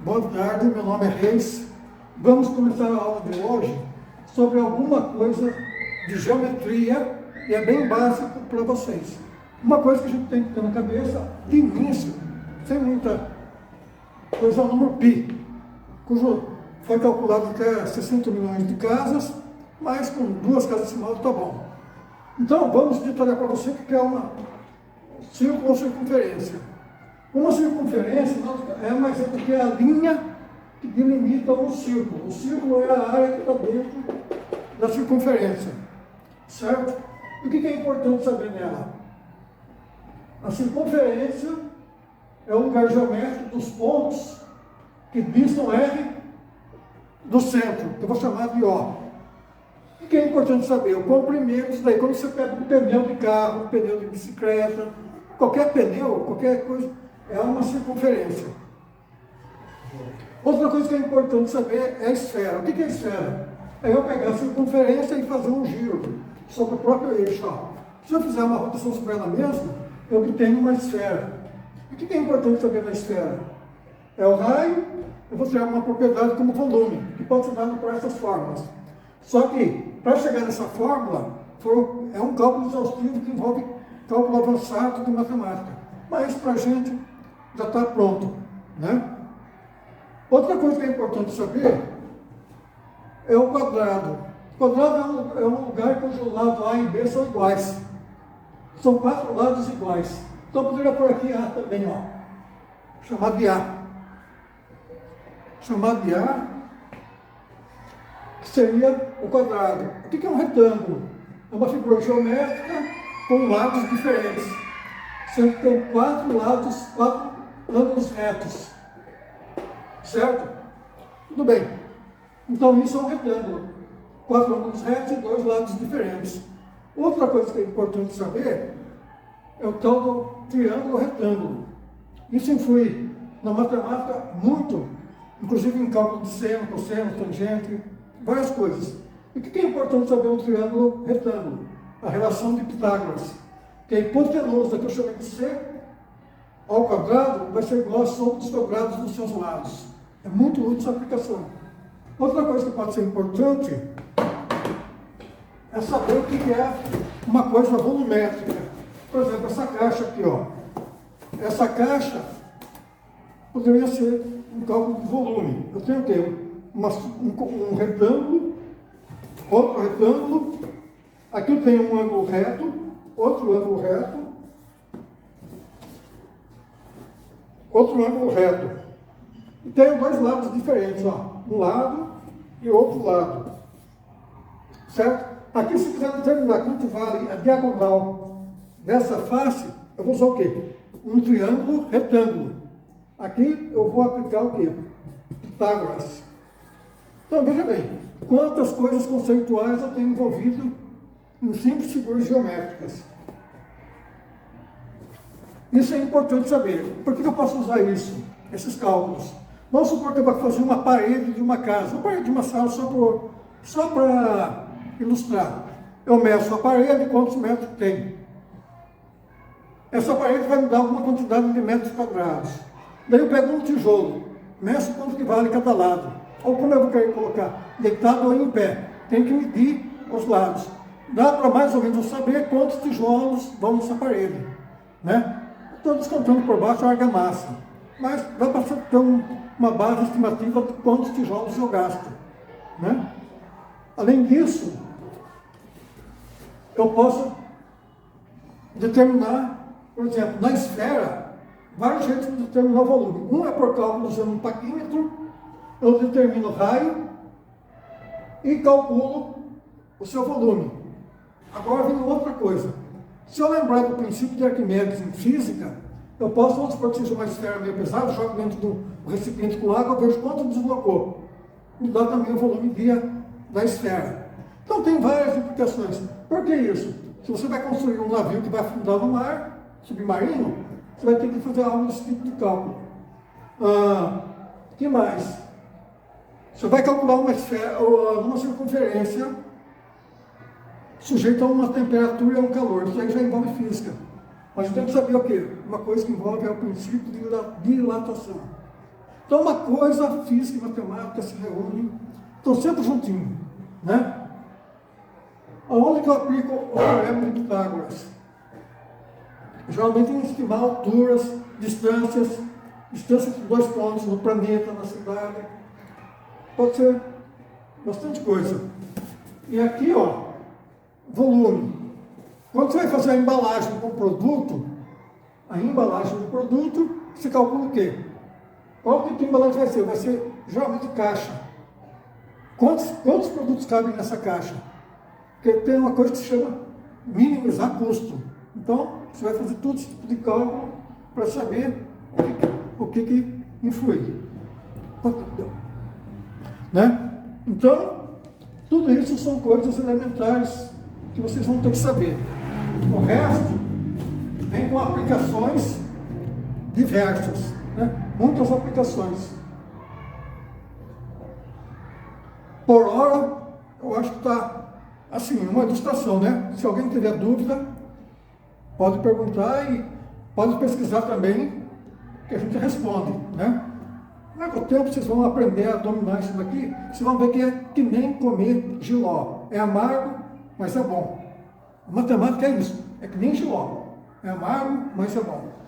Boa tarde, meu nome é Reis. Vamos começar a aula de hoje sobre alguma coisa de geometria e é bem básico para vocês. Uma coisa que a gente tem que ter na cabeça, de início, sem muita coisa, é o número π, cujo foi calculado até 60 milhões de casas, mas com 2 casas decimais está bom. Então, vamos detalhar para você o que é uma círculo ou circunferência. Uma circunferência é mais do que a linha que delimita um círculo. O círculo é a área que está dentro da circunferência, certo? E o que é importante saber nela? A circunferência é o lugar geométrico dos pontos que distam R do centro, que eu vou chamar de O. O que é importante saber? O comprimento, isso daí, quando você pega um pneu de carro, um pneu de bicicleta, qualquer pneu, qualquer coisa, é uma circunferência. Outra coisa que é importante saber é a esfera. O que é esfera? É eu pegar a circunferência e fazer um giro sobre o próprio eixo. Ó. Se eu fizer uma rotação sobre ela mesma, eu obtenho uma esfera. O que é importante saber da esfera? É o raio, eu vou tirar uma propriedade como volume, que pode ser dado por essas fórmulas. Só que, para chegar nessa fórmula, é um cálculo exaustivo que envolve cálculo avançado de matemática. Mas, para a gente, já está pronto, né? Outra coisa que é importante saber é o quadrado. O quadrado é um lugar cujo lado A e B são iguais. São 4 lados iguais. Então, eu poderia pôr aqui A também, ó. Chamar de A. Chamar de A, que seria o quadrado. O que é um retângulo? É uma figura geométrica com lados diferentes. Sendo que tem 4 lados, 4 ângulos retos. Certo? Tudo bem. Então, isso é um retângulo. 4 ângulos retos e 2 lados diferentes. Outra coisa que é importante saber é o tal do triângulo retângulo. Isso influi na matemática muito, inclusive em cálculo de seno, cosseno, tangente, várias coisas. E o que é importante saber um triângulo retângulo? A relação de Pitágoras, que a hipotenusa, que eu chamei de C ao quadrado, vai ser igual a soma dos quadrados dos seus lados. É muito útil essa aplicação. Outra coisa que pode ser importante é saber o que é uma coisa volumétrica. Por exemplo, essa caixa aqui, ó. Essa caixa poderia ser um cálculo de volume. Eu tenho o quê? Um retângulo, outro retângulo. Aqui eu tenho um ângulo reto, outro ângulo reto, outro ângulo reto. E tenho 2 lados diferentes, ó. Um lado e outro lado. Certo? Aqui, se quiser determinar quanto vale a diagonal dessa face, eu vou usar o quê? Um triângulo retângulo. Aqui eu vou aplicar o quê? Pitágoras. Então, veja bem, quantas coisas conceituais eu tenho envolvido em simples figuras geométricas. Isso é importante saber. Por que eu posso usar isso? Esses cálculos. Vamos supor que eu vou fazer uma parede de uma casa, uma parede de uma sala só para ilustrar. Eu meço a parede, quantos metros tem. Essa parede vai me dar alguma quantidade de metros quadrados. Daí eu pego um tijolo, meço quanto que vale cada lado. Ou como eu vou querer colocar, deitado ou em pé. Tem que medir os lados. Dá para mais ou menos saber quantos tijolos vão nessa parede. Né? Estou descontando por baixo a argamassa. Mas dá para ter uma base estimativa de quantos tijolos eu gasto. Né? Além disso, eu posso determinar, por exemplo, na esfera, vários jeitos de determinar o volume. Um é por cálculo usando um paquímetro, eu determino o raio e calculo o seu volume. Agora vem outra coisa. Se eu lembrar do princípio de Arquimedes em física, eu posso, vamos supor que seja uma esfera meio pesada, jogo dentro do recipiente com água, vejo quanto deslocou. Me dá também o volume da esfera. Então tem várias implicações. Por que isso? Se você vai construir um navio que vai afundar no mar, submarino, você vai ter que fazer algo desse tipo de cálculo. O que mais? Você vai calcular uma esfera, uma circunferência sujeita a uma temperatura e a um calor. Isso aí já envolve física. Mas tem que saber o quê? Uma coisa que envolve é o princípio de dilatação. Então, uma coisa, física e matemática se reúnem, estão sempre juntinhos, né? Aonde que eu aplico o teorema de Pitágoras? Geralmente em estimar alturas, distâncias de 2 pontos no planeta, na cidade. Pode ser bastante coisa. E aqui, ó, volume. Quando você vai fazer a embalagem para o produto, a embalagem do produto, você calcula o quê? Qual tipo de embalagem vai ser? Vai ser geralmente caixa. Quantos produtos cabem nessa caixa? Porque tem uma coisa que se chama minimizar custo. Então, você vai fazer todo esse tipo de cálculo para saber o que influi. Né? Então, tudo isso são coisas elementares que vocês vão ter que saber. O resto vem com aplicações diversas, né? Muitas aplicações. Por hora, eu acho que está assim, uma ilustração, né? Se alguém tiver dúvida, pode perguntar e pode pesquisar também, que a gente responde, né? Mas com o tempo vocês vão aprender a dominar isso daqui, vocês vão ver que é que nem comer jiló. É amargo, mas é bom. A matemática é isso, é que nem jiló. É amargo, mas é bom.